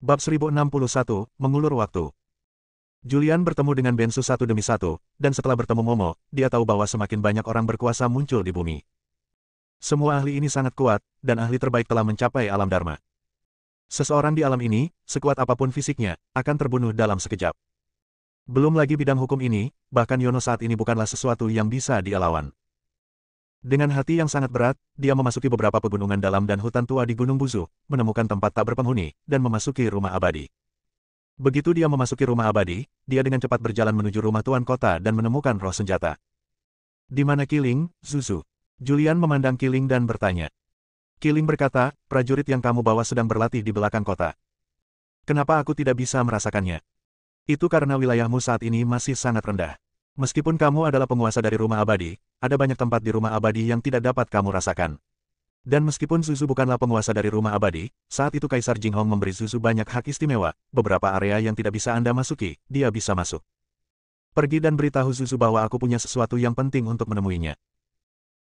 Bab 1061, Mengulur Waktu. Julian bertemu dengan Bensu satu demi satu, dan setelah bertemu Momo, dia tahu bahwa semakin banyak orang berkuasa muncul di bumi. Semua ahli ini sangat kuat, dan ahli terbaik telah mencapai alam Dharma. Seseorang di alam ini, sekuat apapun fisiknya, akan terbunuh dalam sekejap. Belum lagi bidang hukum ini, bahkan Yono saat ini bukanlah sesuatu yang bisa dia lawan. Dengan hati yang sangat berat, dia memasuki beberapa pegunungan dalam dan hutan tua di Gunung Buzu, menemukan tempat tak berpenghuni, dan memasuki rumah abadi. Begitu dia memasuki rumah abadi, dia dengan cepat berjalan menuju rumah tuan kota dan menemukan roh senjata. Di mana Kiling, Zuzu? Julian memandang Kiling dan bertanya. Kiling berkata, prajurit yang kamu bawa sedang berlatih di belakang kota. Kenapa aku tidak bisa merasakannya? Itu karena wilayahmu saat ini masih sangat rendah. Meskipun kamu adalah penguasa dari rumah abadi, ada banyak tempat di rumah abadi yang tidak dapat kamu rasakan. Dan meskipun Zuzu bukanlah penguasa dari rumah abadi, saat itu Kaisar Jinghong memberi Zuzu banyak hak istimewa, beberapa area yang tidak bisa Anda masuki, dia bisa masuk. Pergi dan beritahu Zuzu bahwa aku punya sesuatu yang penting untuk menemuinya.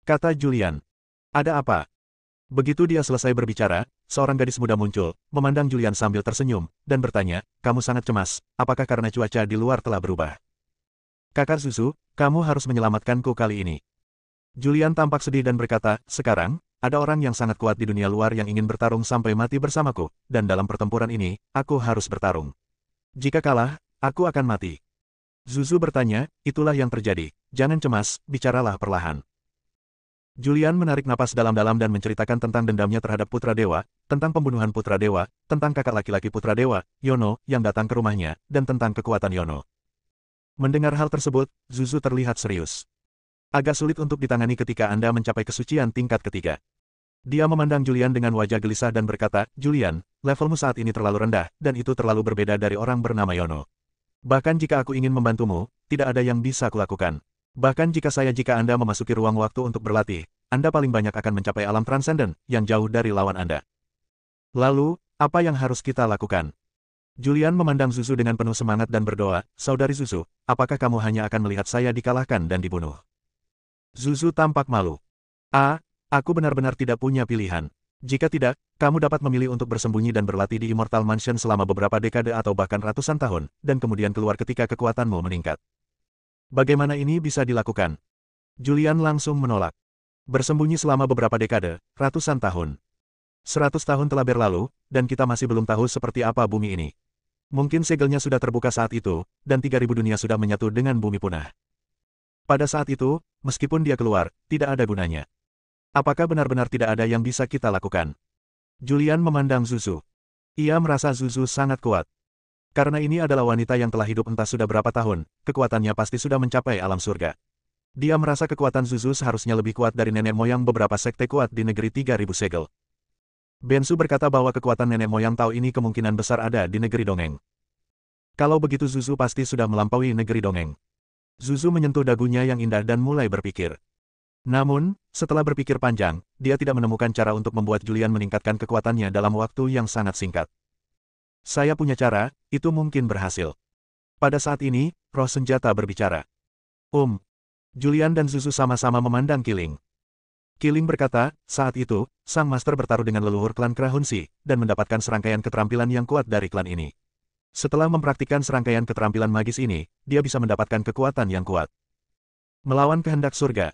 Kata Julian. Ada apa? Begitu dia selesai berbicara, seorang gadis muda muncul, memandang Julian sambil tersenyum, dan bertanya, kamu sangat cemas, apakah karena cuaca di luar telah berubah? Kakak Zuzu, kamu harus menyelamatkanku kali ini. Julian tampak sedih dan berkata, sekarang, ada orang yang sangat kuat di dunia luar yang ingin bertarung sampai mati bersamaku, dan dalam pertempuran ini, aku harus bertarung. Jika kalah, aku akan mati. Zuzu bertanya, itulah yang terjadi, jangan cemas, bicaralah perlahan. Julian menarik napas dalam-dalam dan menceritakan tentang dendamnya terhadap Putra Dewa, tentang pembunuhan Putra Dewa, tentang kakak laki-laki Putra Dewa, Yono, yang datang ke rumahnya, dan tentang kekuatan Yono. Mendengar hal tersebut, Zuzu terlihat serius. Agak sulit untuk ditangani ketika Anda mencapai kesucian tingkat ketiga. Dia memandang Julian dengan wajah gelisah dan berkata, Julian, levelmu saat ini terlalu rendah, dan itu terlalu berbeda dari orang bernama Yono. Bahkan jika aku ingin membantumu, tidak ada yang bisa kulakukan. Bahkan jika Anda memasuki ruang waktu untuk berlatih, Anda paling banyak akan mencapai alam transenden, yang jauh dari lawan Anda. Lalu, apa yang harus kita lakukan? Julian memandang Zuzu dengan penuh semangat dan berdoa, Saudari Zuzu, apakah kamu hanya akan melihat saya dikalahkan dan dibunuh? Zuzu tampak malu. Aku benar-benar tidak punya pilihan. Jika tidak, kamu dapat memilih untuk bersembunyi dan berlatih di Immortal Mansion selama beberapa dekade atau bahkan ratusan tahun, dan kemudian keluar ketika kekuatanmu meningkat. Bagaimana ini bisa dilakukan? Julian langsung menolak. Bersembunyi selama beberapa dekade, ratusan tahun. 100 tahun telah berlalu, dan kita masih belum tahu seperti apa bumi ini. Mungkin segelnya sudah terbuka saat itu, dan 3000 dunia sudah menyatu dengan bumi punah. Pada saat itu, meskipun dia keluar, tidak ada gunanya. Apakah benar-benar tidak ada yang bisa kita lakukan? Julian memandang Zuzu. Ia merasa Zuzu sangat kuat. Karena ini adalah wanita yang telah hidup entah sudah berapa tahun, kekuatannya pasti sudah mencapai alam surga. Dia merasa kekuatan Zuzu seharusnya lebih kuat dari nenek moyang beberapa sekte kuat di negeri 3000 segel. Bensu berkata bahwa kekuatan nenek moyang Tao ini kemungkinan besar ada di negeri dongeng. Kalau begitu Zuzu pasti sudah melampaui negeri dongeng. Zuzu menyentuh dagunya yang indah dan mulai berpikir. Namun, setelah berpikir panjang, dia tidak menemukan cara untuk membuat Julian meningkatkan kekuatannya dalam waktu yang sangat singkat. Saya punya cara, itu mungkin berhasil. Pada saat ini, roh senjata berbicara. Julian dan Zuzu sama-sama memandang Kiling. Kiling berkata, saat itu, sang master bertaruh dengan leluhur klan Krahunsi, dan mendapatkan serangkaian keterampilan yang kuat dari klan ini. Setelah mempraktikkan serangkaian keterampilan magis ini, dia bisa mendapatkan kekuatan yang kuat. Melawan kehendak surga.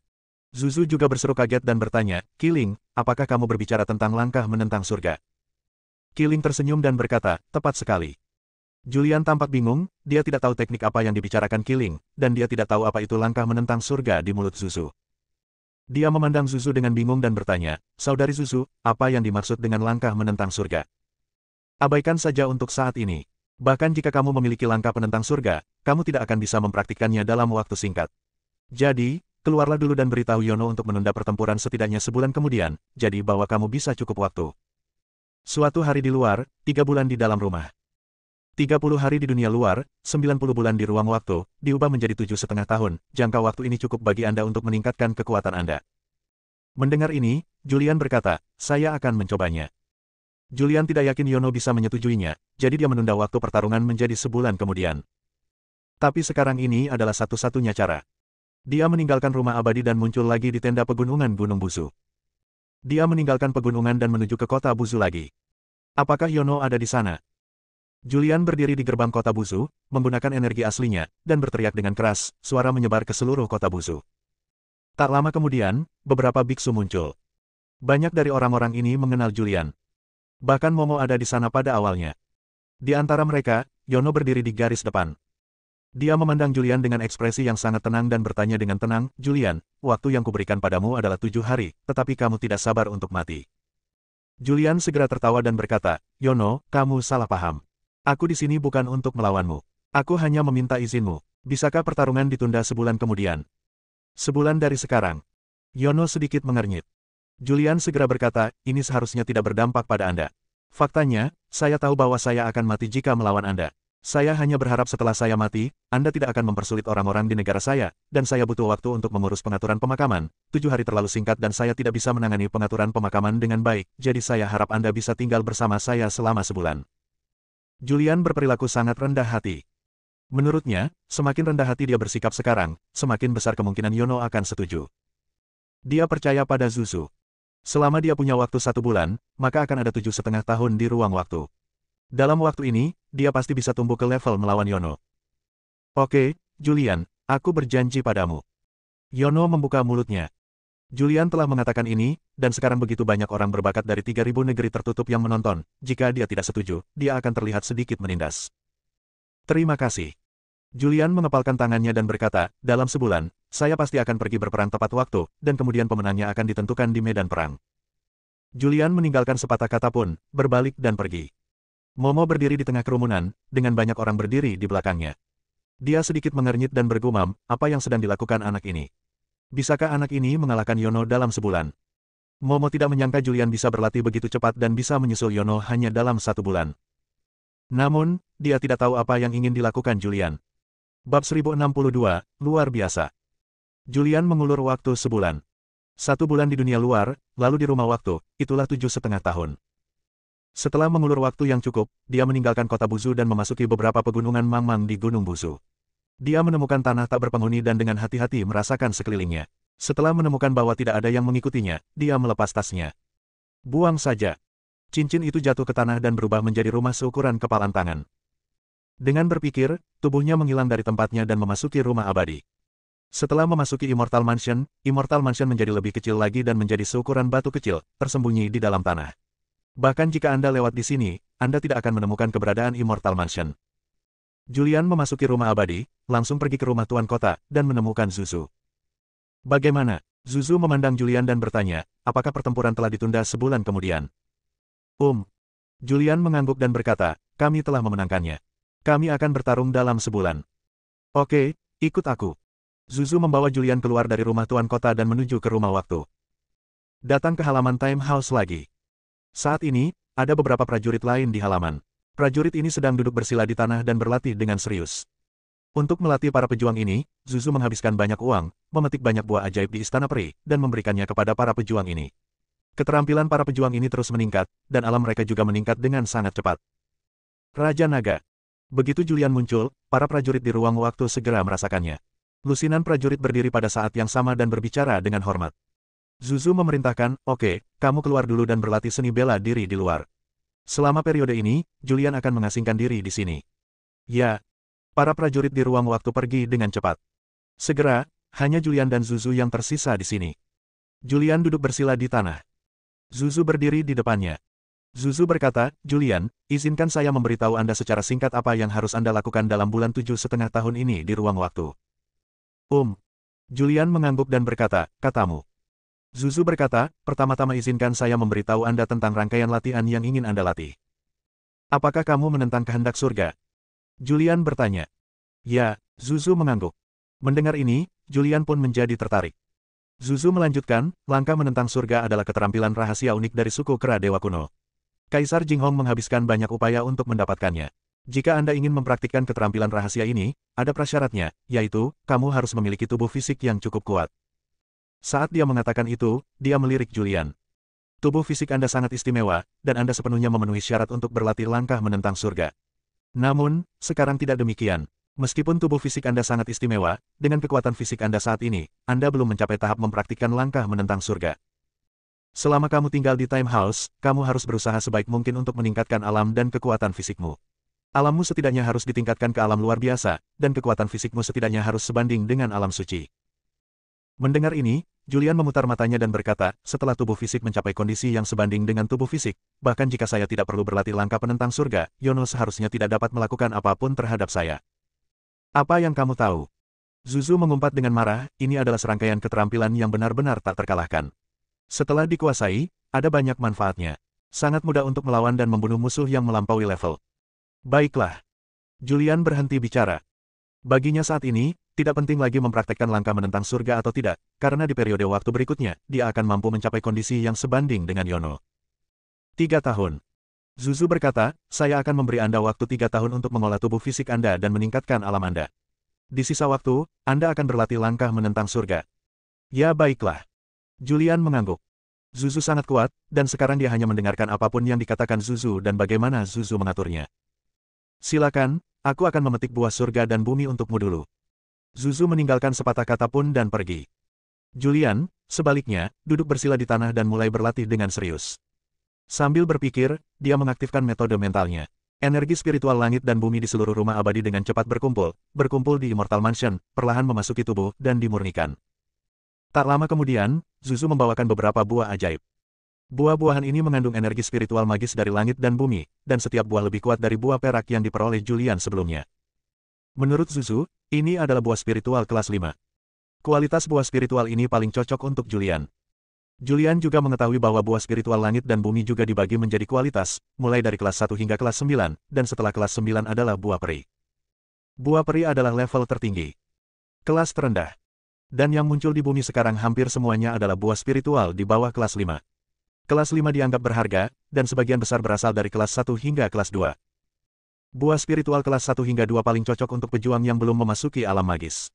Zuzu juga berseru kaget dan bertanya, Kiling, apakah kamu berbicara tentang langkah menentang surga? Kiling tersenyum dan berkata, tepat sekali. Julian tampak bingung, dia tidak tahu teknik apa yang dibicarakan Kiling, dan dia tidak tahu apa itu langkah menentang surga di mulut Zuzu. Dia memandang Zuzu dengan bingung dan bertanya, Saudari Zuzu, apa yang dimaksud dengan langkah menentang surga? Abaikan saja untuk saat ini. Bahkan jika kamu memiliki langkah penentang surga, kamu tidak akan bisa mempraktikkannya dalam waktu singkat. Jadi, keluarlah dulu dan beritahu Yono untuk menunda pertempuran setidaknya sebulan kemudian, jadi bahwa kamu bisa cukup waktu. Suatu hari di luar, 3 bulan di dalam rumah. 30 hari di dunia luar, 90 bulan di ruang waktu, diubah menjadi 7,5 tahun, jangka waktu ini cukup bagi Anda untuk meningkatkan kekuatan Anda. Mendengar ini, Julian berkata, saya akan mencobanya. Julian tidak yakin Yono bisa menyetujuinya, jadi dia menunda waktu pertarungan menjadi sebulan kemudian. Tapi sekarang ini adalah satu-satunya cara. Dia meninggalkan rumah abadi dan muncul lagi di tenda pegunungan Gunung Buzu. Dia meninggalkan pegunungan dan menuju ke kota Buzu lagi. Apakah Yono ada di sana? Julian berdiri di gerbang kota Busu, menggunakan energi aslinya, dan berteriak dengan keras, suara menyebar ke seluruh kota Busu. Tak lama kemudian, beberapa biksu muncul. Banyak dari orang-orang ini mengenal Julian. Bahkan Momo ada di sana pada awalnya. Di antara mereka, Yono berdiri di garis depan. Dia memandang Julian dengan ekspresi yang sangat tenang dan bertanya dengan tenang, Julian, waktu yang kuberikan padamu adalah 7 hari, tetapi kamu tidak sabar untuk mati. Julian segera tertawa dan berkata, Yono, kamu salah paham. Aku di sini bukan untuk melawanmu. Aku hanya meminta izinmu. Bisakah pertarungan ditunda sebulan kemudian? Sebulan dari sekarang. Yono sedikit mengernyit. Julian segera berkata, ini seharusnya tidak berdampak pada Anda. Faktanya, saya tahu bahwa saya akan mati jika melawan Anda. Saya hanya berharap setelah saya mati, Anda tidak akan mempersulit orang-orang di negara saya, dan saya butuh waktu untuk mengurus pengaturan pemakaman. 7 hari terlalu singkat dan saya tidak bisa menangani pengaturan pemakaman dengan baik, jadi saya harap Anda bisa tinggal bersama saya selama sebulan. Julian berperilaku sangat rendah hati. Menurutnya, semakin rendah hati dia bersikap sekarang, semakin besar kemungkinan Yono akan setuju. Dia percaya pada Zuzu. Selama dia punya waktu 1 bulan, maka akan ada 7,5 tahun di ruang waktu. Dalam waktu ini, dia pasti bisa tumbuh ke level melawan Yono. Oke, Julian, aku berjanji padamu. Yono membuka mulutnya. Julian telah mengatakan ini, dan sekarang begitu banyak orang berbakat dari 3.000 negeri tertutup yang menonton, jika dia tidak setuju, dia akan terlihat sedikit menindas. Terima kasih. Julian mengepalkan tangannya dan berkata, dalam sebulan, saya pasti akan pergi berperang tepat waktu, dan kemudian pemenangnya akan ditentukan di medan perang. Julian meninggalkan sepatah kata pun, berbalik dan pergi. Momo berdiri di tengah kerumunan, dengan banyak orang berdiri di belakangnya. Dia sedikit mengernyit dan bergumam, apa yang sedang dilakukan anak ini? Bisakah anak ini mengalahkan Yono dalam sebulan? Momo tidak menyangka Julian bisa berlatih begitu cepat dan bisa menyusul Yono hanya dalam 1 bulan. Namun, dia tidak tahu apa yang ingin dilakukan Julian. Bab 1062, luar biasa. Julian mengulur waktu sebulan. 1 bulan di dunia luar, lalu di rumah waktu, itulah 7,5 tahun. Setelah mengulur waktu yang cukup, dia meninggalkan kota Busu dan memasuki beberapa pegunungan Mangmang di Gunung Busu. Dia menemukan tanah tak berpenghuni dan dengan hati-hati merasakan sekelilingnya. Setelah menemukan bahwa tidak ada yang mengikutinya, dia melepas tasnya. Buang saja. Cincin itu jatuh ke tanah dan berubah menjadi rumah seukuran kepalan tangan. Dengan berpikir, tubuhnya menghilang dari tempatnya dan memasuki rumah abadi. Setelah memasuki Immortal Mansion menjadi lebih kecil lagi dan menjadi seukuran batu kecil, tersembunyi di dalam tanah. Bahkan jika Anda lewat di sini, Anda tidak akan menemukan keberadaan Immortal Mansion. Julian memasuki rumah abadi, langsung pergi ke rumah tuan kota, dan menemukan Zuzu. Bagaimana? Zuzu memandang Julian dan bertanya, apakah pertempuran telah ditunda sebulan kemudian? Julian mengangguk dan berkata, kami telah memenangkannya. Kami akan bertarung dalam sebulan. Oke, ikut aku. Zuzu membawa Julian keluar dari rumah tuan kota dan menuju ke rumah waktu. Datang ke halaman Time House lagi. Saat ini, ada beberapa prajurit lain di halaman. Prajurit ini sedang duduk bersila di tanah dan berlatih dengan serius. Untuk melatih para pejuang ini, Zuzu menghabiskan banyak uang, memetik banyak buah ajaib di Istana Peri, dan memberikannya kepada para pejuang ini. Keterampilan para pejuang ini terus meningkat, dan alam mereka juga meningkat dengan sangat cepat. Raja Naga. Begitu Julian muncul, para prajurit di ruang waktu segera merasakannya. Lusinan prajurit berdiri pada saat yang sama dan berbicara dengan hormat. Zuzu memerintahkan, oke, kamu keluar dulu dan berlatih seni bela diri di luar. Selama periode ini, Julian akan mengasingkan diri di sini. Ya. Para prajurit di ruang waktu pergi dengan cepat. Segera, hanya Julian dan Zuzu yang tersisa di sini. Julian duduk bersila di tanah. Zuzu berdiri di depannya. Zuzu berkata, Julian, izinkan saya memberitahu Anda secara singkat apa yang harus Anda lakukan dalam bulan 7,5 tahun ini di ruang waktu. Julian mengangguk dan berkata, katamu. Zuzu berkata, pertama-tama izinkan saya memberitahu Anda tentang rangkaian latihan yang ingin Anda latih. Apakah kamu menentang kehendak surga? Julian bertanya. Ya, Zuzu mengangguk. Mendengar ini, Julian pun menjadi tertarik. Zuzu melanjutkan, langkah menentang surga adalah keterampilan rahasia unik dari suku kera dewa kuno. Kaisar Jinghong menghabiskan banyak upaya untuk mendapatkannya. Jika Anda ingin mempraktikkan keterampilan rahasia ini, ada prasyaratnya, yaitu, kamu harus memiliki tubuh fisik yang cukup kuat. Saat dia mengatakan itu, dia melirik Julian. Tubuh fisik Anda sangat istimewa, dan Anda sepenuhnya memenuhi syarat untuk berlatih langkah menentang surga. Namun, sekarang tidak demikian. Meskipun tubuh fisik Anda sangat istimewa, dengan kekuatan fisik Anda saat ini, Anda belum mencapai tahap mempraktikkan langkah menentang surga. Selama kamu tinggal di Time House, kamu harus berusaha sebaik mungkin untuk meningkatkan alam dan kekuatan fisikmu. Alammu setidaknya harus ditingkatkan ke alam luar biasa, dan kekuatan fisikmu setidaknya harus sebanding dengan alam suci. Mendengar ini, Julian memutar matanya dan berkata, setelah tubuh fisik mencapai kondisi yang sebanding dengan tubuh fisik, bahkan jika saya tidak perlu berlatih langkah penentang surga, Yono seharusnya tidak dapat melakukan apapun terhadap saya. Apa yang kamu tahu? Zuzu mengumpat dengan marah, ini adalah serangkaian keterampilan yang benar-benar tak terkalahkan. Setelah dikuasai, ada banyak manfaatnya. Sangat mudah untuk melawan dan membunuh musuh yang melampaui level. Baiklah. Julian berhenti bicara. Baginya saat ini, tidak penting lagi mempraktekkan langkah menentang surga atau tidak, karena di periode waktu berikutnya, dia akan mampu mencapai kondisi yang sebanding dengan Yono. 3 tahun. Zuzu berkata, saya akan memberi Anda waktu 3 tahun untuk mengolah tubuh fisik Anda dan meningkatkan alam Anda. Di sisa waktu, Anda akan berlatih langkah menentang surga. Ya baiklah. Julian mengangguk. Zuzu sangat kuat, dan sekarang dia hanya mendengarkan apapun yang dikatakan Zuzu dan bagaimana Zuzu mengaturnya. Silakan, aku akan memetik buah surga dan bumi untukmu dulu. Zuzu meninggalkan sepatah kata pun dan pergi. Julian, sebaliknya, duduk bersila di tanah dan mulai berlatih dengan serius. Sambil berpikir, dia mengaktifkan metode mentalnya. Energi spiritual langit dan bumi di seluruh rumah abadi dengan cepat berkumpul di Immortal Mansion, perlahan memasuki tubuh dan dimurnikan. Tak lama kemudian, Zuzu membawakan beberapa buah ajaib. Buah-buahan ini mengandung energi spiritual magis dari langit dan bumi, dan setiap buah lebih kuat dari buah perak yang diperoleh Julian sebelumnya. Menurut Zuzu, ini adalah buah spiritual kelas 5. Kualitas buah spiritual ini paling cocok untuk Julian. Julian juga mengetahui bahwa buah spiritual langit dan bumi juga dibagi menjadi kualitas, mulai dari kelas 1 hingga kelas 9, dan setelah kelas 9 adalah buah peri. Buah peri adalah level tertinggi. Kelas terendah. Dan yang muncul di bumi sekarang hampir semuanya adalah buah spiritual di bawah kelas 5. Kelas 5 dianggap berharga, dan sebagian besar berasal dari kelas 1 hingga kelas 2. Buah spiritual kelas 1 hingga 2 paling cocok untuk pejuang yang belum memasuki alam magis.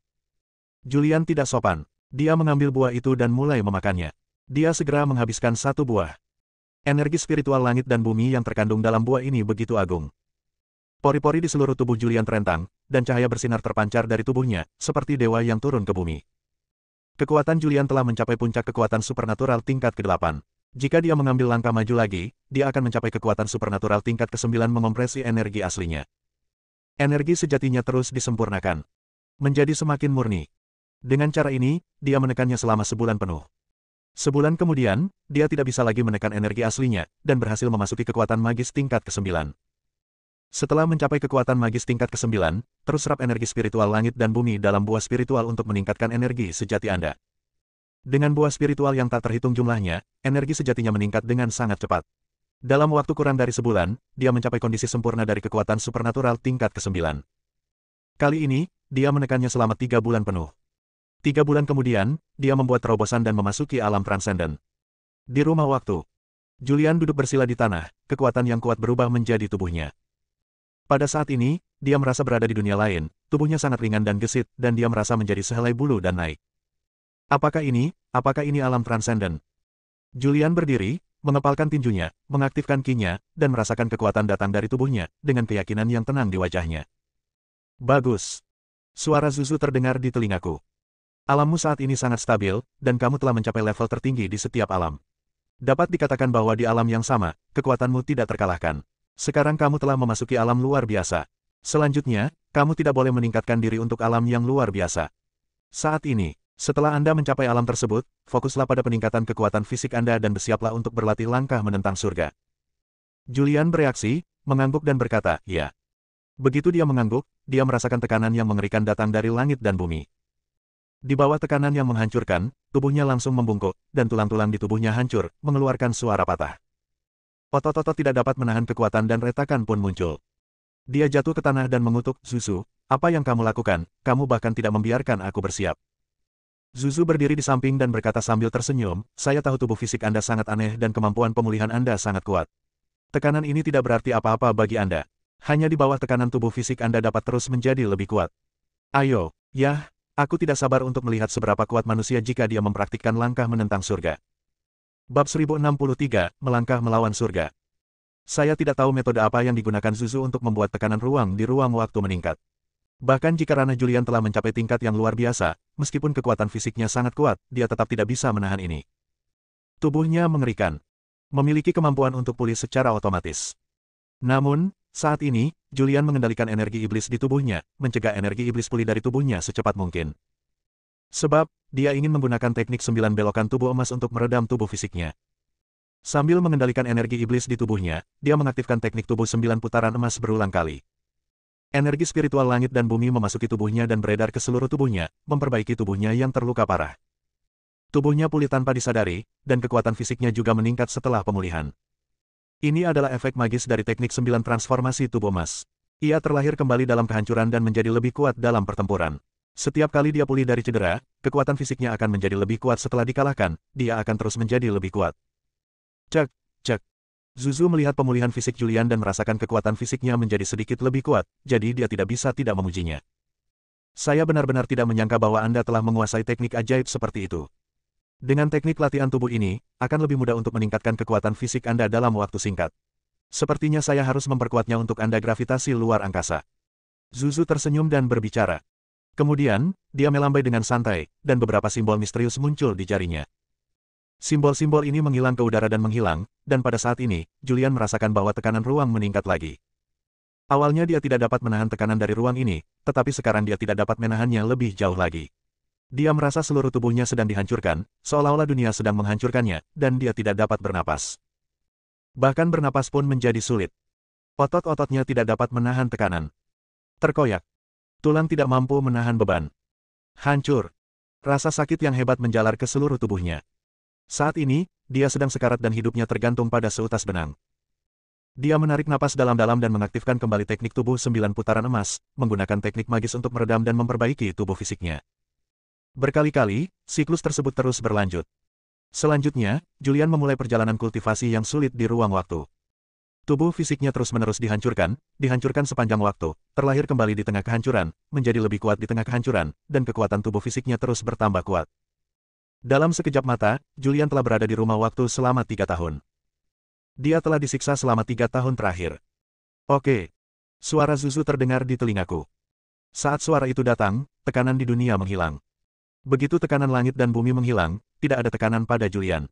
Julian tidak sopan. Dia mengambil buah itu dan mulai memakannya. Dia segera menghabiskan 1 buah. Energi spiritual langit dan bumi yang terkandung dalam buah ini begitu agung. Pori-pori di seluruh tubuh Julian terentang, dan cahaya bersinar terpancar dari tubuhnya, seperti dewa yang turun ke bumi. Kekuatan Julian telah mencapai puncak kekuatan supernatural tingkat ke-8. Jika dia mengambil langkah maju lagi, dia akan mencapai kekuatan supernatural tingkat ke-9 mengompresi energi aslinya. Energi sejatinya terus disempurnakan. Menjadi semakin murni. Dengan cara ini, dia menekannya selama sebulan penuh. Sebulan kemudian, dia tidak bisa lagi menekan energi aslinya, dan berhasil memasuki kekuatan magis tingkat ke-9. Setelah mencapai kekuatan magis tingkat ke-9, terus serap energi spiritual langit dan bumi dalam buah spiritual untuk meningkatkan energi sejati Anda. Dengan buah spiritual yang tak terhitung jumlahnya, energi sejatinya meningkat dengan sangat cepat. Dalam waktu kurang dari sebulan, dia mencapai kondisi sempurna dari kekuatan supernatural tingkat ke-9. Kali ini, dia menekannya selama 3 bulan penuh. 3 bulan kemudian, dia membuat terobosan dan memasuki alam transenden. Di rumah waktu, Julian duduk bersila di tanah, kekuatan yang kuat berubah menjadi tubuhnya. Pada saat ini, dia merasa berada di dunia lain, tubuhnya sangat ringan dan gesit, dan dia merasa menjadi sehelai bulu dan naik. Apakah ini alam transenden? Julian berdiri, mengepalkan tinjunya, mengaktifkan ki-nya, dan merasakan kekuatan datang dari tubuhnya, dengan keyakinan yang tenang di wajahnya. Bagus. Suara Zuzu terdengar di telingaku. Alammu saat ini sangat stabil, dan kamu telah mencapai level tertinggi di setiap alam. Dapat dikatakan bahwa di alam yang sama, kekuatanmu tidak terkalahkan. Sekarang kamu telah memasuki alam luar biasa. Selanjutnya, kamu tidak boleh meningkatkan diri untuk alam yang luar biasa. Saat ini, setelah Anda mencapai alam tersebut, fokuslah pada peningkatan kekuatan fisik Anda dan bersiaplah untuk berlatih langkah menentang surga. Julian bereaksi, mengangguk dan berkata, ya. Begitu dia mengangguk, dia merasakan tekanan yang mengerikan datang dari langit dan bumi. Di bawah tekanan yang menghancurkan, tubuhnya langsung membungkuk, dan tulang-tulang di tubuhnya hancur, mengeluarkan suara patah. Otot-otot tidak dapat menahan kekuatan dan retakan pun muncul. Dia jatuh ke tanah dan mengutuk, Zuzu, apa yang kamu lakukan, kamu bahkan tidak membiarkan aku bersiap. Zuzu berdiri di samping dan berkata sambil tersenyum, saya tahu tubuh fisik Anda sangat aneh dan kemampuan pemulihan Anda sangat kuat. Tekanan ini tidak berarti apa-apa bagi Anda. Hanya di bawah tekanan tubuh fisik Anda dapat terus menjadi lebih kuat. Ayo, ya. Aku tidak sabar untuk melihat seberapa kuat manusia jika dia mempraktikkan langkah menentang surga. Bab 1063, Melangkah Melawan Surga. Saya tidak tahu metode apa yang digunakan Zuzu untuk membuat tekanan ruang di ruang waktu meningkat. Bahkan jika Ranah Julian telah mencapai tingkat yang luar biasa, meskipun kekuatan fisiknya sangat kuat, dia tetap tidak bisa menahan ini. Tubuhnya mengerikan. Memiliki kemampuan untuk pulih secara otomatis. Namun, saat ini, Julian mengendalikan energi iblis di tubuhnya, mencegah energi iblis pulih dari tubuhnya secepat mungkin. Sebab, dia ingin menggunakan teknik 9 belokan tubuh emas untuk meredam tubuh fisiknya. Sambil mengendalikan energi iblis di tubuhnya, dia mengaktifkan teknik tubuh 9 putaran emas berulang kali. Energi spiritual langit dan bumi memasuki tubuhnya dan beredar ke seluruh tubuhnya, memperbaiki tubuhnya yang terluka parah. Tubuhnya pulih tanpa disadari, dan kekuatan fisiknya juga meningkat setelah pemulihan. Ini adalah efek magis dari teknik 9 transformasi tubuh emas. Ia terlahir kembali dalam kehancuran dan menjadi lebih kuat dalam pertempuran. Setiap kali dia pulih dari cedera, kekuatan fisiknya akan menjadi lebih kuat setelah dikalahkan, dia akan terus menjadi lebih kuat. Cek, cek. Zuzu melihat pemulihan fisik Julian dan merasakan kekuatan fisiknya menjadi sedikit lebih kuat, jadi dia tidak bisa tidak memujinya. Saya benar-benar tidak menyangka bahwa Anda telah menguasai teknik ajaib seperti itu. Dengan teknik latihan tubuh ini, akan lebih mudah untuk meningkatkan kekuatan fisik Anda dalam waktu singkat. Sepertinya saya harus memperkuatnya untuk Anda gravitasi luar angkasa. Zuzu tersenyum dan berbicara. Kemudian, dia melambai dengan santai, dan beberapa simbol misterius muncul di jarinya. Simbol-simbol ini menghilang ke udara dan menghilang, dan pada saat ini, Julian merasakan bahwa tekanan ruang meningkat lagi. Awalnya dia tidak dapat menahan tekanan dari ruang ini, tetapi sekarang dia tidak dapat menahannya lebih jauh lagi. Dia merasa seluruh tubuhnya sedang dihancurkan, seolah-olah dunia sedang menghancurkannya, dan dia tidak dapat bernapas. Bahkan bernapas pun menjadi sulit. Otot-ototnya tidak dapat menahan tekanan. Terkoyak. Tulang tidak mampu menahan beban. Hancur. Rasa sakit yang hebat menjalar ke seluruh tubuhnya. Saat ini, dia sedang sekarat dan hidupnya tergantung pada seutas benang. Dia menarik napas dalam-dalam dan mengaktifkan kembali teknik tubuh 9 putaran emas, menggunakan teknik magis untuk meredam dan memperbaiki tubuh fisiknya. Berkali-kali, siklus tersebut terus berlanjut. Selanjutnya, Julian memulai perjalanan kultivasi yang sulit di ruang waktu. Tubuh fisiknya terus-menerus dihancurkan sepanjang waktu, terlahir kembali di tengah kehancuran, menjadi lebih kuat di tengah kehancuran, dan kekuatan tubuh fisiknya terus bertambah kuat. Dalam sekejap mata, Julian telah berada di rumah waktu selama 3 tahun. Dia telah disiksa selama 3 tahun terakhir. Oke. Suara Zuzu terdengar di telingaku. Saat suara itu datang, tekanan di dunia menghilang. Begitu tekanan langit dan bumi menghilang, tidak ada tekanan pada Julian.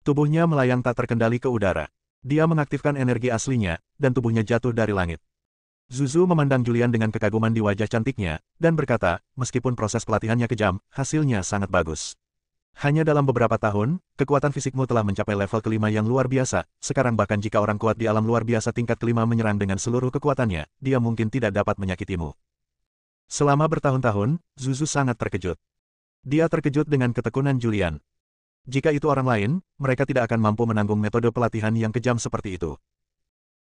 Tubuhnya melayang tak terkendali ke udara. Dia mengaktifkan energi aslinya, dan tubuhnya jatuh dari langit. Zuzu memandang Julian dengan kekaguman di wajah cantiknya, dan berkata, meskipun proses pelatihannya kejam, hasilnya sangat bagus. Hanya dalam beberapa tahun, kekuatan fisikmu telah mencapai level kelima yang luar biasa, sekarang bahkan jika orang kuat di alam luar biasa tingkat kelima menyerang dengan seluruh kekuatannya, dia mungkin tidak dapat menyakitimu. Selama bertahun-tahun, Zuzu sangat terkejut. Dia terkejut dengan ketekunan Julian. Jika itu orang lain, mereka tidak akan mampu menanggung metode pelatihan yang kejam seperti itu.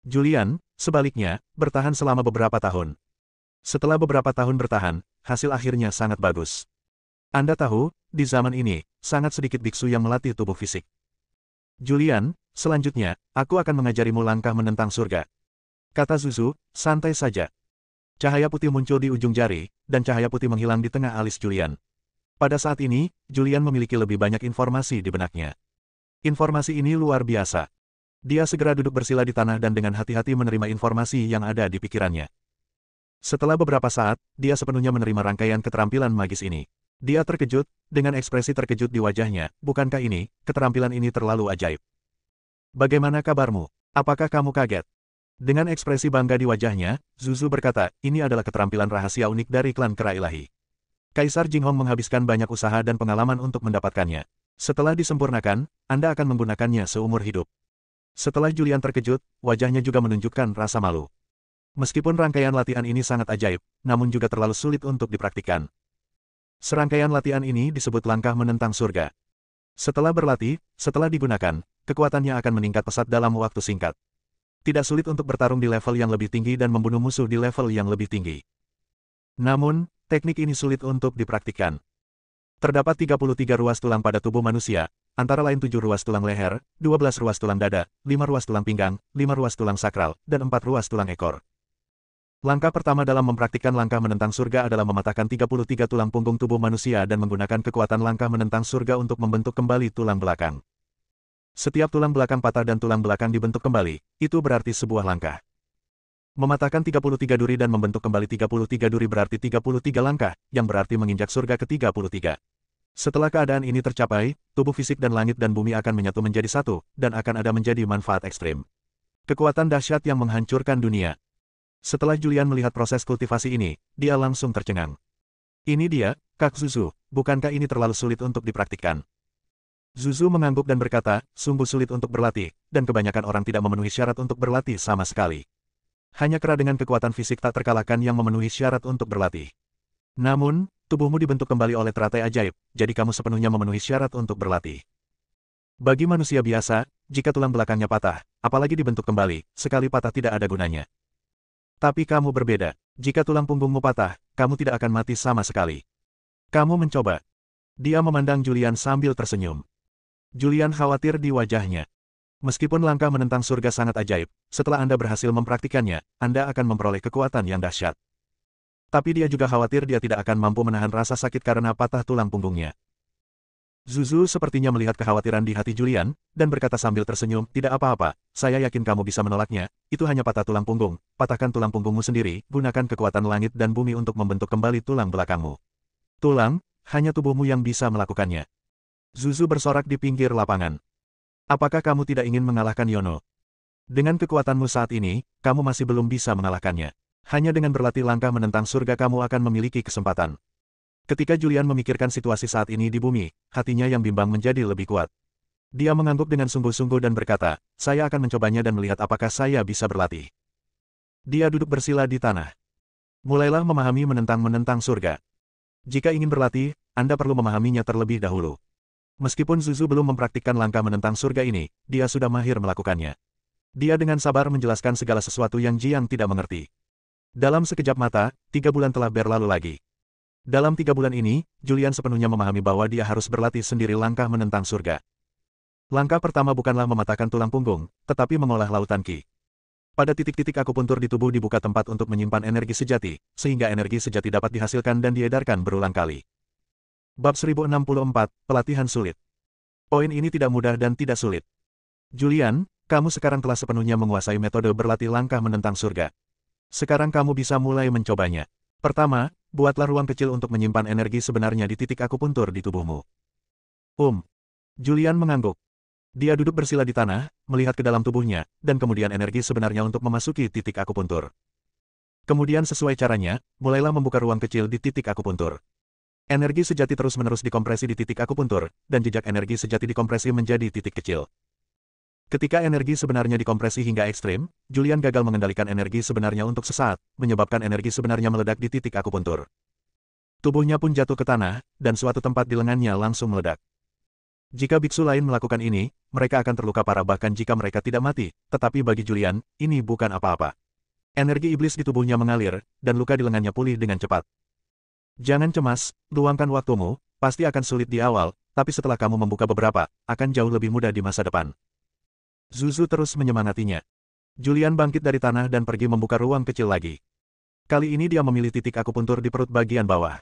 Julian, sebaliknya, bertahan selama beberapa tahun. Setelah beberapa tahun bertahan, hasil akhirnya sangat bagus. Anda tahu, di zaman ini, sangat sedikit biksu yang melatih tubuh fisik. Julian, selanjutnya, aku akan mengajarimu langkah menentang surga. Kata Zuzu, santai saja. Cahaya putih muncul di ujung jari, dan cahaya putih menghilang di tengah alis Julian. Pada saat ini, Julian memiliki lebih banyak informasi di benaknya. Informasi ini luar biasa. Dia segera duduk bersila di tanah dan dengan hati-hati menerima informasi yang ada di pikirannya. Setelah beberapa saat, dia sepenuhnya menerima rangkaian keterampilan magis ini. Dia terkejut, dengan ekspresi terkejut di wajahnya, bukankah ini, keterampilan ini terlalu ajaib? Bagaimana kabarmu? Apakah kamu kaget? Dengan ekspresi bangga di wajahnya, Zuzu berkata, ini adalah keterampilan rahasia unik dari klan Kera Ilahi. Kaisar Jinghong menghabiskan banyak usaha dan pengalaman untuk mendapatkannya. Setelah disempurnakan, Anda akan menggunakannya seumur hidup. Setelah Julian terkejut, wajahnya juga menunjukkan rasa malu. Meskipun rangkaian latihan ini sangat ajaib, namun juga terlalu sulit untuk dipraktikkan. Serangkaian latihan ini disebut langkah menentang surga. Setelah berlatih, setelah digunakan, kekuatannya akan meningkat pesat dalam waktu singkat. Tidak sulit untuk bertarung di level yang lebih tinggi dan membunuh musuh di level yang lebih tinggi. Namun, teknik ini sulit untuk dipraktikkan. Terdapat 33 ruas tulang pada tubuh manusia, antara lain 7 ruas tulang leher, 12 ruas tulang dada, 5 ruas tulang pinggang, 5 ruas tulang sakral, dan 4 ruas tulang ekor. Langkah pertama dalam mempraktikkan langkah menentang surga adalah mematahkan 33 tulang punggung tubuh manusia dan menggunakan kekuatan langkah menentang surga untuk membentuk kembali tulang belakang. Setiap tulang belakang patah dan tulang belakang dibentuk kembali, itu berarti sebuah langkah. Mematahkan 33 duri dan membentuk kembali 33 duri berarti 33 langkah, yang berarti menginjak surga ke-33. Setelah keadaan ini tercapai, tubuh fisik dan langit dan bumi akan menyatu menjadi satu, dan akan ada menjadi manfaat ekstrim. Kekuatan dahsyat yang menghancurkan dunia. Setelah Julian melihat proses kultivasi ini, dia langsung tercengang. Ini dia, Kak Zuzu, bukankah ini terlalu sulit untuk dipraktikkan? Zuzu mengangguk dan berkata, sungguh sulit untuk berlatih, dan kebanyakan orang tidak memenuhi syarat untuk berlatih sama sekali. Hanya kera dengan kekuatan fisik tak terkalahkan yang memenuhi syarat untuk berlatih. Namun, tubuhmu dibentuk kembali oleh teratai ajaib, jadi kamu sepenuhnya memenuhi syarat untuk berlatih. Bagi manusia biasa, jika tulang belakangnya patah, apalagi dibentuk kembali, sekali patah tidak ada gunanya. Tapi kamu berbeda. Jika tulang punggungmu patah, kamu tidak akan mati sama sekali. Kamu mencoba. Dia memandang Julian sambil tersenyum. Julian khawatir di wajahnya. Meskipun langkah menentang surga sangat ajaib, setelah Anda berhasil mempraktikannya, Anda akan memperoleh kekuatan yang dahsyat. Tapi dia juga khawatir dia tidak akan mampu menahan rasa sakit karena patah tulang punggungnya. Zuzu sepertinya melihat kekhawatiran di hati Julian, dan berkata sambil tersenyum, tidak apa-apa, saya yakin kamu bisa menolaknya, itu hanya patah tulang punggung, patahkan tulang punggungmu sendiri, gunakan kekuatan langit dan bumi untuk membentuk kembali tulang belakangmu. Tulang, hanya tubuhmu yang bisa melakukannya. Zuzu bersorak di pinggir lapangan. Apakah kamu tidak ingin mengalahkan Yono? Dengan kekuatanmu saat ini, kamu masih belum bisa mengalahkannya. Hanya dengan berlatih langkah menentang surga kamu akan memiliki kesempatan. Ketika Julian memikirkan situasi saat ini di bumi, hatinya yang bimbang menjadi lebih kuat. Dia mengangguk dengan sungguh-sungguh dan berkata, saya akan mencobanya dan melihat apakah saya bisa berlatih. Dia duduk bersila di tanah. Mulailah memahami menentang surga. Jika ingin berlatih, Anda perlu memahaminya terlebih dahulu. Meskipun Zuzu belum mempraktikkan langkah menentang surga ini, dia sudah mahir melakukannya. Dia dengan sabar menjelaskan segala sesuatu yang Jiang tidak mengerti. Dalam sekejap mata, 3 bulan telah berlalu lagi. Dalam 3 bulan ini, Julian sepenuhnya memahami bahwa dia harus berlatih sendiri langkah menentang surga. Langkah pertama bukanlah mematahkan tulang punggung, tetapi mengolah lautan Qi. Pada titik-titik akupuntur di tubuh dibuka tempat untuk menyimpan energi sejati, sehingga energi sejati dapat dihasilkan dan diedarkan berulang kali. Bab 1064, Pelatihan Sulit. Poin ini tidak mudah dan tidak sulit. Julian, kamu sekarang telah sepenuhnya menguasai metode berlatih langkah menentang surga. Sekarang kamu bisa mulai mencobanya. Pertama, buatlah ruang kecil untuk menyimpan energi sebenarnya di titik akupuntur di tubuhmu. Julian mengangguk. Dia duduk bersila di tanah, melihat ke dalam tubuhnya, dan kemudian energi sebenarnya untuk memasuki titik akupuntur. Kemudian sesuai caranya, mulailah membuka ruang kecil di titik akupuntur. Energi sejati terus-menerus dikompresi di titik akupuntur, dan jejak energi sejati dikompresi menjadi titik kecil. Ketika energi sebenarnya dikompresi hingga ekstrim, Julian gagal mengendalikan energi sebenarnya untuk sesaat, menyebabkan energi sebenarnya meledak di titik akupuntur. Tubuhnya pun jatuh ke tanah, dan suatu tempat di lengannya langsung meledak. Jika biksu lain melakukan ini, mereka akan terluka parah bahkan jika mereka tidak mati, tetapi bagi Julian, ini bukan apa-apa. Energi iblis di tubuhnya mengalir, dan luka di lengannya pulih dengan cepat. Jangan cemas, luangkan waktumu, pasti akan sulit di awal, tapi setelah kamu membuka beberapa, akan jauh lebih mudah di masa depan. Zuzu terus menyemangatinya. Julian bangkit dari tanah dan pergi membuka ruang kecil lagi. Kali ini dia memilih titik akupuntur di perut bagian bawah.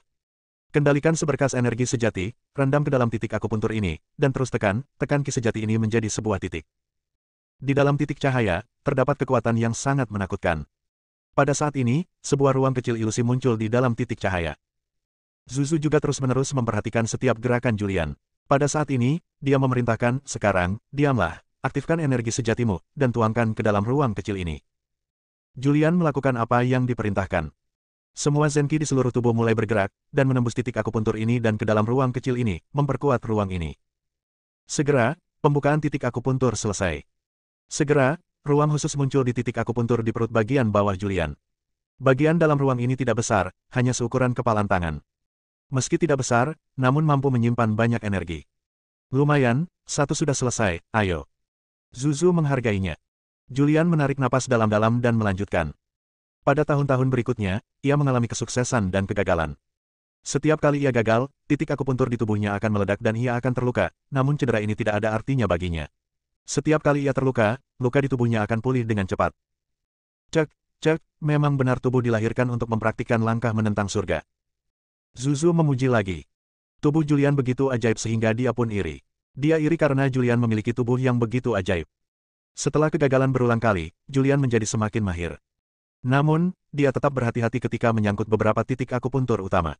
Kendalikan seberkas energi sejati, rendam ke dalam titik akupuntur ini, dan terus tekan Qi sejati ini menjadi sebuah titik. Di dalam titik cahaya, terdapat kekuatan yang sangat menakutkan. Pada saat ini, sebuah ruang kecil ilusi muncul di dalam titik cahaya. Zuzu juga terus-menerus memperhatikan setiap gerakan Julian. Pada saat ini, dia memerintahkan, sekarang, diamlah, aktifkan energi sejatimu, dan tuangkan ke dalam ruang kecil ini. Julian melakukan apa yang diperintahkan. Semua zenki di seluruh tubuh mulai bergerak, dan menembus titik akupuntur ini dan ke dalam ruang kecil ini, memperkuat ruang ini. Segera, pembukaan titik akupuntur selesai. Segera, ruang khusus muncul di titik akupuntur di perut bagian bawah Julian. Bagian dalam ruang ini tidak besar, hanya seukuran kepalan tangan. Meski tidak besar, namun mampu menyimpan banyak energi. Lumayan, satu sudah selesai, ayo. Zuzu menghargainya. Julian menarik napas dalam-dalam dan melanjutkan. Pada tahun-tahun berikutnya, ia mengalami kesuksesan dan kegagalan. Setiap kali ia gagal, titik akupuntur di tubuhnya akan meledak dan ia akan terluka, namun cedera ini tidak ada artinya baginya. Setiap kali ia terluka, luka di tubuhnya akan pulih dengan cepat. Cek, memang benar tubuh dilahirkan untuk mempraktikkan langkah menentang surga. Zuzu memuji lagi. Tubuh Julian begitu ajaib sehingga dia pun iri. Dia iri karena Julian memiliki tubuh yang begitu ajaib. Setelah kegagalan berulang kali, Julian menjadi semakin mahir. Namun, dia tetap berhati-hati ketika menyangkut beberapa titik akupuntur utama.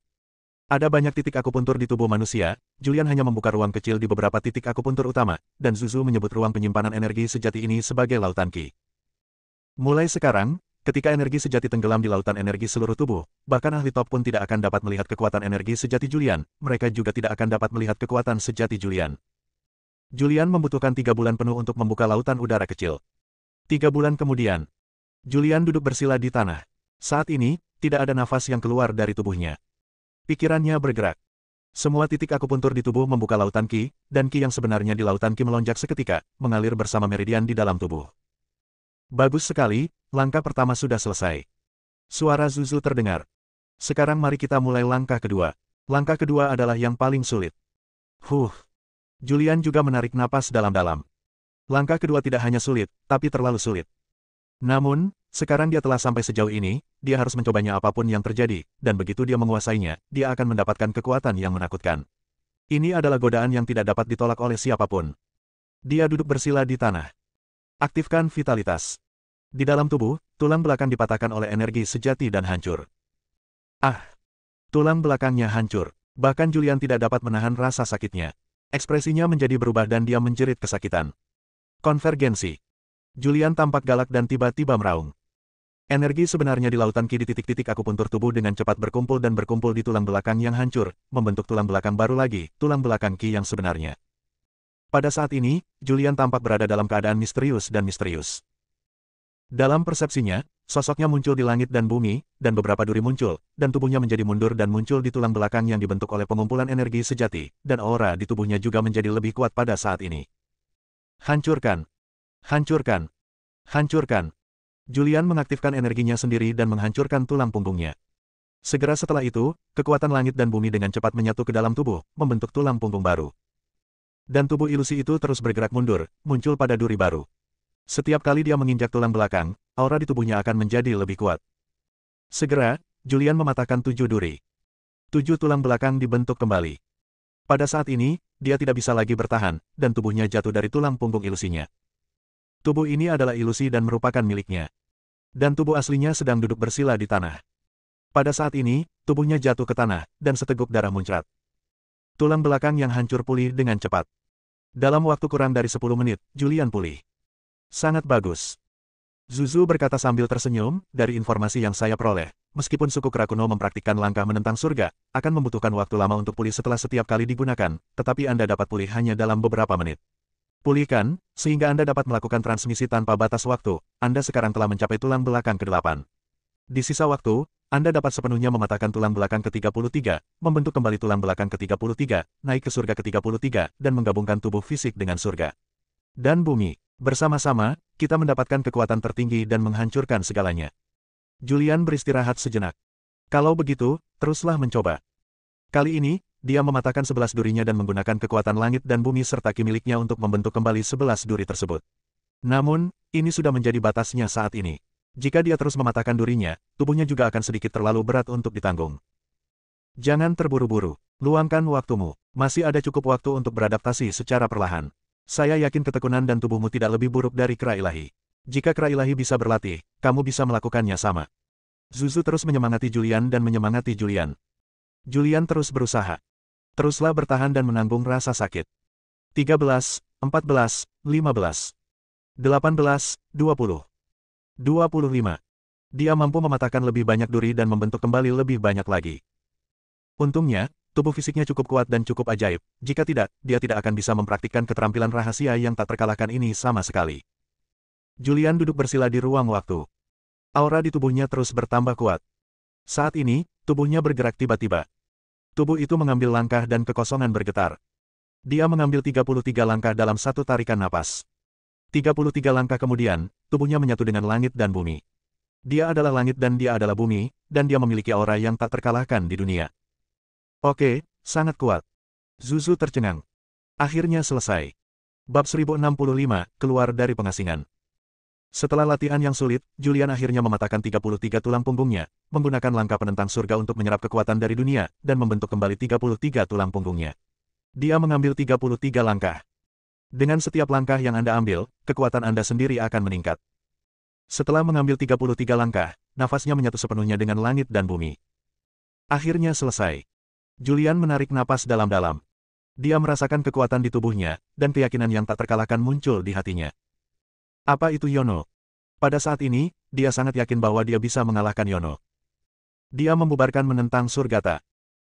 Ada banyak titik akupuntur di tubuh manusia, Julian hanya membuka ruang kecil di beberapa titik akupuntur utama, dan Zuzu menyebut ruang penyimpanan energi sejati ini sebagai lautan Qi. Mulai sekarang, ketika energi sejati tenggelam di lautan energi seluruh tubuh, bahkan ahli top pun tidak akan dapat melihat kekuatan energi sejati Julian, mereka juga tidak akan dapat melihat kekuatan sejati Julian. Julian membutuhkan 3 bulan penuh untuk membuka lautan udara kecil. 3 bulan kemudian, Julian duduk bersila di tanah. Saat ini, tidak ada nafas yang keluar dari tubuhnya. Pikirannya bergerak. Semua titik akupuntur di tubuh membuka lautan Qi, dan Qi yang sebenarnya di lautan Qi melonjak seketika, mengalir bersama meridian di dalam tubuh. Bagus sekali, langkah pertama sudah selesai. Suara Zuzu terdengar. Sekarang mari kita mulai langkah kedua. Langkah kedua adalah yang paling sulit. Julian juga menarik napas dalam-dalam. Langkah kedua tidak hanya sulit, tapi terlalu sulit. Namun, sekarang dia telah sampai sejauh ini, dia harus mencobanya apapun yang terjadi, dan begitu dia menguasainya, dia akan mendapatkan kekuatan yang menakutkan. Ini adalah godaan yang tidak dapat ditolak oleh siapapun. Dia duduk bersila di tanah. Aktifkan vitalitas. Di dalam tubuh, tulang belakang dipatahkan oleh energi sejati dan hancur. Tulang belakangnya hancur. Bahkan Julian tidak dapat menahan rasa sakitnya. Ekspresinya menjadi berubah dan dia menjerit kesakitan. Konvergensi. Julian tampak galak dan tiba-tiba meraung. Energi sebenarnya di lautan Qi di titik-titik akupuntur tubuh dengan cepat berkumpul dan berkumpul di tulang belakang yang hancur, membentuk tulang belakang baru lagi, tulang belakang Qi yang sebenarnya. Pada saat ini, Julian tampak berada dalam keadaan misterius dan misterius. Dalam persepsinya, sosoknya muncul di langit dan bumi, dan beberapa duri muncul, dan tubuhnya menjadi mundur dan muncul di tulang belakang yang dibentuk oleh pengumpulan energi sejati, dan aura di tubuhnya juga menjadi lebih kuat pada saat ini. Hancurkan! Hancurkan! Hancurkan! Julian mengaktifkan energinya sendiri dan menghancurkan tulang punggungnya. Segera setelah itu, kekuatan langit dan bumi dengan cepat menyatu ke dalam tubuh, membentuk tulang punggung baru. Dan tubuh ilusi itu terus bergerak mundur, muncul pada duri baru. Setiap kali dia menginjak tulang belakang, aura di tubuhnya akan menjadi lebih kuat. Segera, Julian mematahkan 7 duri. 7 tulang belakang dibentuk kembali. Pada saat ini, dia tidak bisa lagi bertahan, dan tubuhnya jatuh dari tulang punggung ilusinya. Tubuh ini adalah ilusi dan merupakan miliknya. Dan tubuh aslinya sedang duduk bersila di tanah. Pada saat ini, tubuhnya jatuh ke tanah, dan seteguk darah muncrat. Tulang belakang yang hancur pulih dengan cepat. Dalam waktu kurang dari 10 menit, Julian pulih. Sangat bagus. Zuzu berkata sambil tersenyum, dari informasi yang saya peroleh, meskipun suku kera kuno mempraktikkan langkah menentang surga, akan membutuhkan waktu lama untuk pulih setelah setiap kali digunakan, tetapi Anda dapat pulih hanya dalam beberapa menit. Pulihkan, sehingga Anda dapat melakukan transmisi tanpa batas waktu. Anda sekarang telah mencapai tulang belakang ke-8. Di sisa waktu, Anda dapat sepenuhnya mematahkan tulang belakang ke-33, membentuk kembali tulang belakang ke-33, naik ke surga ke-33, dan menggabungkan tubuh fisik dengan surga dan bumi. Bersama-sama, kita mendapatkan kekuatan tertinggi dan menghancurkan segalanya. Julian beristirahat sejenak. Kalau begitu, teruslah mencoba. Kali ini, dia mematahkan 11 durinya dan menggunakan kekuatan langit dan bumi serta Qi miliknya untuk membentuk kembali 11 duri tersebut. Namun, ini sudah menjadi batasnya saat ini. Jika dia terus mematahkan durinya, tubuhnya juga akan sedikit terlalu berat untuk ditanggung. Jangan terburu-buru. Luangkan waktumu. Masih ada cukup waktu untuk beradaptasi secara perlahan. Saya yakin ketekunan dan tubuhmu tidak lebih buruk dari kera ilahi. Jika kera ilahi bisa berlatih, kamu bisa melakukannya sama. Zuzu terus menyemangati Julian dan menyemangati Julian. Julian terus berusaha. Teruslah bertahan dan menanggung rasa sakit. 13, 14, 15, 18, 20, 25. Dia mampu mematahkan lebih banyak duri dan membentuk kembali lebih banyak lagi. Untungnya, tubuh fisiknya cukup kuat dan cukup ajaib. Jika tidak, dia tidak akan bisa mempraktikkan keterampilan rahasia yang tak terkalahkan ini sama sekali. Julian duduk bersila di ruang waktu. Aura di tubuhnya terus bertambah kuat. Saat ini, tubuhnya bergerak tiba-tiba. Tubuh itu mengambil langkah dan kekosongan bergetar. Dia mengambil 33 langkah dalam satu tarikan napas. 33 langkah kemudian, tubuhnya menyatu dengan langit dan bumi. Dia adalah langit dan dia adalah bumi, dan dia memiliki aura yang tak terkalahkan di dunia. Oke, sangat kuat. Zuzu tercengang. Akhirnya selesai. Bab 1065, keluar dari pengasingan. Setelah latihan yang sulit, Julian akhirnya mematahkan 33 tulang punggungnya, menggunakan langkah penentang surga untuk menyerap kekuatan dari dunia, dan membentuk kembali 33 tulang punggungnya. Dia mengambil 33 langkah. Dengan setiap langkah yang Anda ambil, kekuatan Anda sendiri akan meningkat. Setelah mengambil 33 langkah, nafasnya menyatu sepenuhnya dengan langit dan bumi. Akhirnya selesai. Julian menarik napas dalam-dalam. Dia merasakan kekuatan di tubuhnya, dan keyakinan yang tak terkalahkan muncul di hatinya. Apa itu Yono? Pada saat ini, dia sangat yakin bahwa dia bisa mengalahkan Yono. Dia membubarkan menentang Surgata.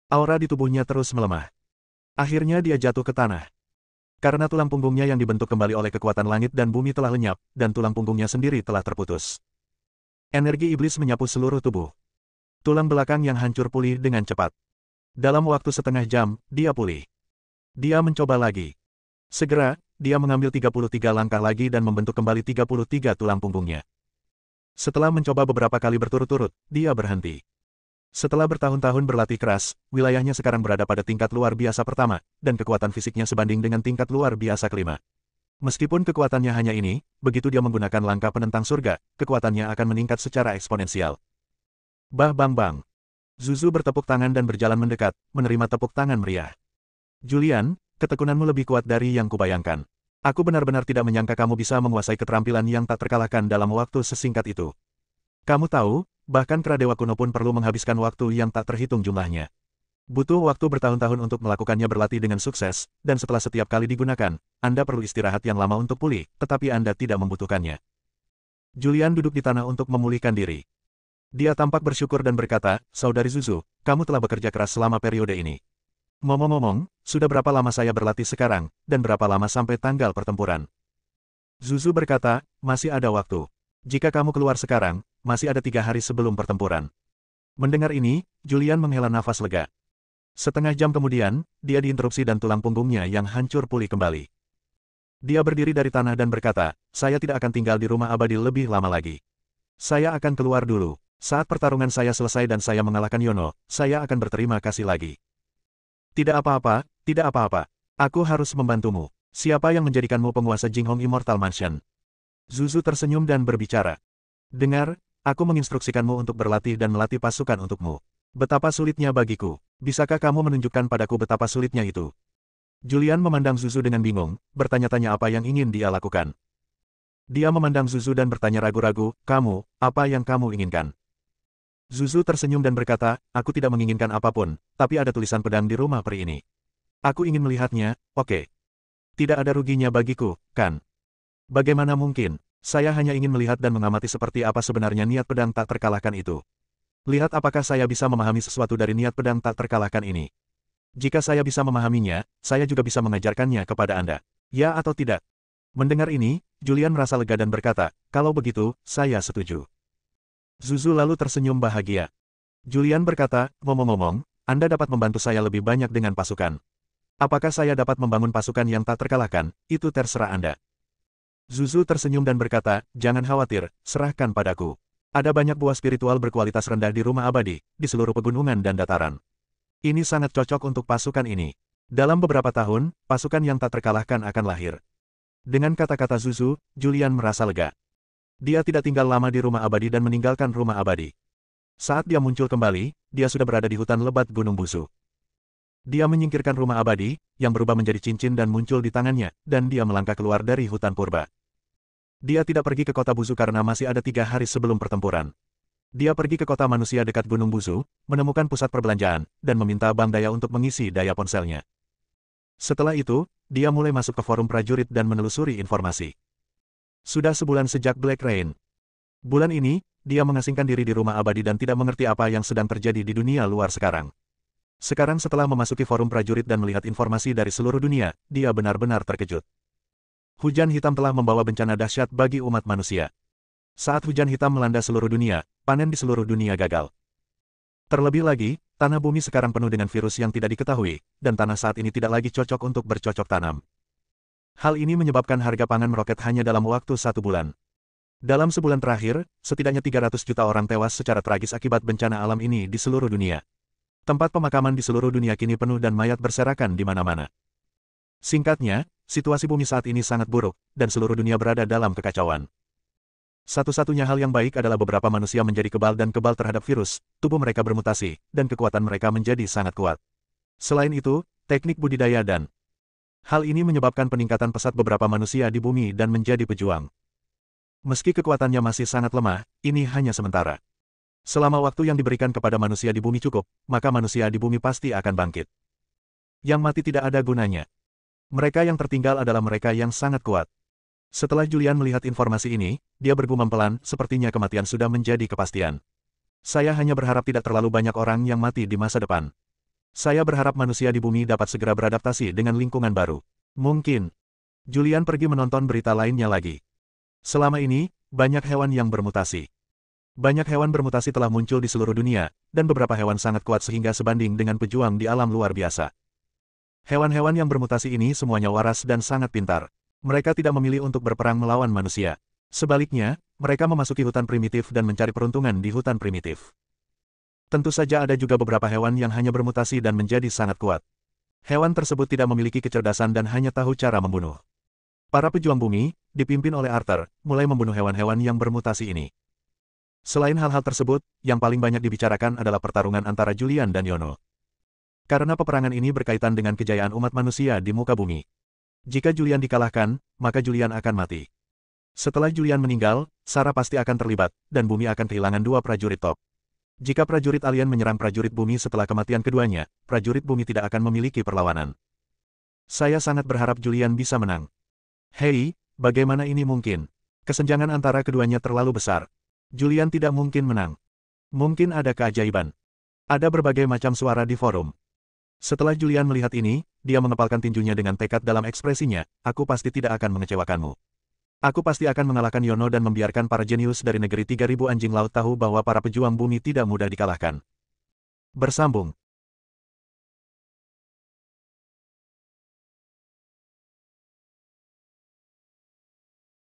Aura di tubuhnya terus melemah. Akhirnya dia jatuh ke tanah. Karena tulang punggungnya yang dibentuk kembali oleh kekuatan langit dan bumi telah lenyap, dan tulang punggungnya sendiri telah terputus. Energi iblis menyapu seluruh tubuh. Tulang belakang yang hancur pulih dengan cepat. Dalam waktu setengah jam, dia pulih. Dia mencoba lagi. Segera, dia mengambil 33 langkah lagi dan membentuk kembali 33 tulang punggungnya. Setelah mencoba beberapa kali berturut-turut, dia berhenti. Setelah bertahun-tahun berlatih keras, wilayahnya sekarang berada pada tingkat luar biasa pertama, dan kekuatan fisiknya sebanding dengan tingkat luar biasa kelima. Meskipun kekuatannya hanya ini, begitu dia menggunakan langkah penentang surga, kekuatannya akan meningkat secara eksponensial. Bah bang bang. Zuzu bertepuk tangan dan berjalan mendekat, menerima tepuk tangan meriah. Julian, ketekunanmu lebih kuat dari yang kubayangkan. Aku benar-benar tidak menyangka kamu bisa menguasai keterampilan yang tak terkalahkan dalam waktu sesingkat itu. Kamu tahu, bahkan kera dewa kuno pun perlu menghabiskan waktu yang tak terhitung jumlahnya. Butuh waktu bertahun-tahun untuk melakukannya berlatih dengan sukses, dan setelah setiap kali digunakan, Anda perlu istirahat yang lama untuk pulih, tetapi Anda tidak membutuhkannya. Julian duduk di tanah untuk memulihkan diri. Dia tampak bersyukur dan berkata, Saudari Zuzu, kamu telah bekerja keras selama periode ini. Ngomong-ngomong, sudah berapa lama saya berlatih sekarang, dan berapa lama sampai tanggal pertempuran? Zuzu berkata, masih ada waktu. Jika kamu keluar sekarang, masih ada 3 hari sebelum pertempuran. Mendengar ini, Julian menghela nafas lega. Setengah jam kemudian, dia diinterupsi dan tulang punggungnya yang hancur pulih kembali. Dia berdiri dari tanah dan berkata, saya tidak akan tinggal di rumah abadi lebih lama lagi. Saya akan keluar dulu. Saat pertarungan saya selesai dan saya mengalahkan Yono, saya akan berterima kasih lagi. Tidak apa-apa, tidak apa-apa. Aku harus membantumu. Siapa yang menjadikanmu penguasa Jinghong Immortal Mansion? Zuzu tersenyum dan berbicara. Dengar, aku menginstruksikanmu untuk berlatih dan melatih pasukan untukmu. Betapa sulitnya bagiku. Bisakah kamu menunjukkan padaku betapa sulitnya itu? Julian memandang Zuzu dengan bingung, bertanya-tanya apa yang ingin dia lakukan. Dia memandang Zuzu dan bertanya ragu-ragu, kamu, apa yang kamu inginkan? Zuzu tersenyum dan berkata, aku tidak menginginkan apapun, tapi ada tulisan pedang di rumah peri ini. Aku ingin melihatnya, oke. Tidak ada ruginya bagiku, kan? Bagaimana mungkin? Saya hanya ingin melihat dan mengamati seperti apa sebenarnya niat pedang tak terkalahkan itu. Lihat apakah saya bisa memahami sesuatu dari niat pedang tak terkalahkan ini. Jika saya bisa memahaminya, saya juga bisa mengajarkannya kepada Anda. Ya atau tidak? Mendengar ini, Julian merasa lega dan berkata, kalau begitu, saya setuju. Zuzu lalu tersenyum bahagia. Julian berkata, ngomong-ngomong, Anda dapat membantu saya lebih banyak dengan pasukan. Apakah saya dapat membangun pasukan yang tak terkalahkan, itu terserah Anda. Zuzu tersenyum dan berkata, jangan khawatir, serahkan padaku. Ada banyak buah spiritual berkualitas rendah di rumah abadi, di seluruh pegunungan dan dataran. Ini sangat cocok untuk pasukan ini. Dalam beberapa tahun, pasukan yang tak terkalahkan akan lahir. Dengan kata-kata Zuzu, Julian merasa lega. Dia tidak tinggal lama di rumah abadi dan meninggalkan rumah abadi. Saat dia muncul kembali, dia sudah berada di hutan lebat Gunung Busu. Dia menyingkirkan rumah abadi, yang berubah menjadi cincin dan muncul di tangannya, dan dia melangkah keluar dari hutan purba. Dia tidak pergi ke kota Busu karena masih ada 3 hari sebelum pertempuran. Dia pergi ke kota manusia dekat Gunung Busu, menemukan pusat perbelanjaan, dan meminta Bank Daya untuk mengisi daya ponselnya. Setelah itu, dia mulai masuk ke forum prajurit dan menelusuri informasi. Sudah sebulan sejak Black Rain. Bulan ini, dia mengasingkan diri di rumah abadi dan tidak mengerti apa yang sedang terjadi di dunia luar sekarang. Sekarang setelah memasuki forum prajurit dan melihat informasi dari seluruh dunia, dia benar-benar terkejut. Hujan hitam telah membawa bencana dahsyat bagi umat manusia. Saat hujan hitam melanda seluruh dunia, panen di seluruh dunia gagal. Terlebih lagi, tanah bumi sekarang penuh dengan virus yang tidak diketahui, dan tanah saat ini tidak lagi cocok untuk bercocok tanam. Hal ini menyebabkan harga pangan meroket hanya dalam waktu 1 bulan. Dalam sebulan terakhir, setidaknya 300 juta orang tewas secara tragis akibat bencana alam ini di seluruh dunia. Tempat pemakaman di seluruh dunia kini penuh dan mayat berserakan di mana-mana. Singkatnya, situasi bumi saat ini sangat buruk, dan seluruh dunia berada dalam kekacauan. Satu-satunya hal yang baik adalah beberapa manusia menjadi kebal dan kebal terhadap virus, tubuh mereka bermutasi, dan kekuatan mereka menjadi sangat kuat. Selain itu, teknik budidaya dan hal ini menyebabkan peningkatan pesat beberapa manusia di bumi dan menjadi pejuang. Meski kekuatannya masih sangat lemah, ini hanya sementara. Selama waktu yang diberikan kepada manusia di bumi cukup, maka manusia di bumi pasti akan bangkit. Yang mati tidak ada gunanya. Mereka yang tertinggal adalah mereka yang sangat kuat. Setelah Julian melihat informasi ini, dia bergumam pelan, sepertinya kematian sudah menjadi kepastian. Saya hanya berharap tidak terlalu banyak orang yang mati di masa depan. Saya berharap manusia di bumi dapat segera beradaptasi dengan lingkungan baru. Mungkin. Julian pergi menonton berita lainnya lagi. Selama ini, banyak hewan yang bermutasi. Banyak hewan bermutasi telah muncul di seluruh dunia, dan beberapa hewan sangat kuat sehingga sebanding dengan pejuang di alam luar biasa. Hewan-hewan yang bermutasi ini semuanya waras dan sangat pintar. Mereka tidak memilih untuk berperang melawan manusia. Sebaliknya, mereka memasuki hutan primitif dan mencari peruntungan di hutan primitif. Tentu saja ada juga beberapa hewan yang hanya bermutasi dan menjadi sangat kuat. Hewan tersebut tidak memiliki kecerdasan dan hanya tahu cara membunuh. Para pejuang bumi, dipimpin oleh Arthur, mulai membunuh hewan-hewan yang bermutasi ini. Selain hal-hal tersebut, yang paling banyak dibicarakan adalah pertarungan antara Julian dan Yono. Karena peperangan ini berkaitan dengan kejayaan umat manusia di muka bumi. Jika Julian dikalahkan, maka Julian akan mati. Setelah Julian meninggal, Sarah pasti akan terlibat, dan bumi akan kehilangan 2 prajurit top. Jika prajurit alien menyerang prajurit bumi setelah kematian keduanya, prajurit bumi tidak akan memiliki perlawanan. Saya sangat berharap Julian bisa menang. Hei, bagaimana ini mungkin? Kesenjangan antara keduanya terlalu besar. Julian tidak mungkin menang. Mungkin ada keajaiban. Ada berbagai macam suara di forum. Setelah Julian melihat ini, dia mengepalkan tinjunya dengan tekad dalam ekspresinya, aku pasti tidak akan mengecewakanmu. Aku pasti akan mengalahkan Yono dan membiarkan para jenius dari negeri 3000 anjing laut tahu bahwa para pejuang bumi tidak mudah dikalahkan. Bersambung.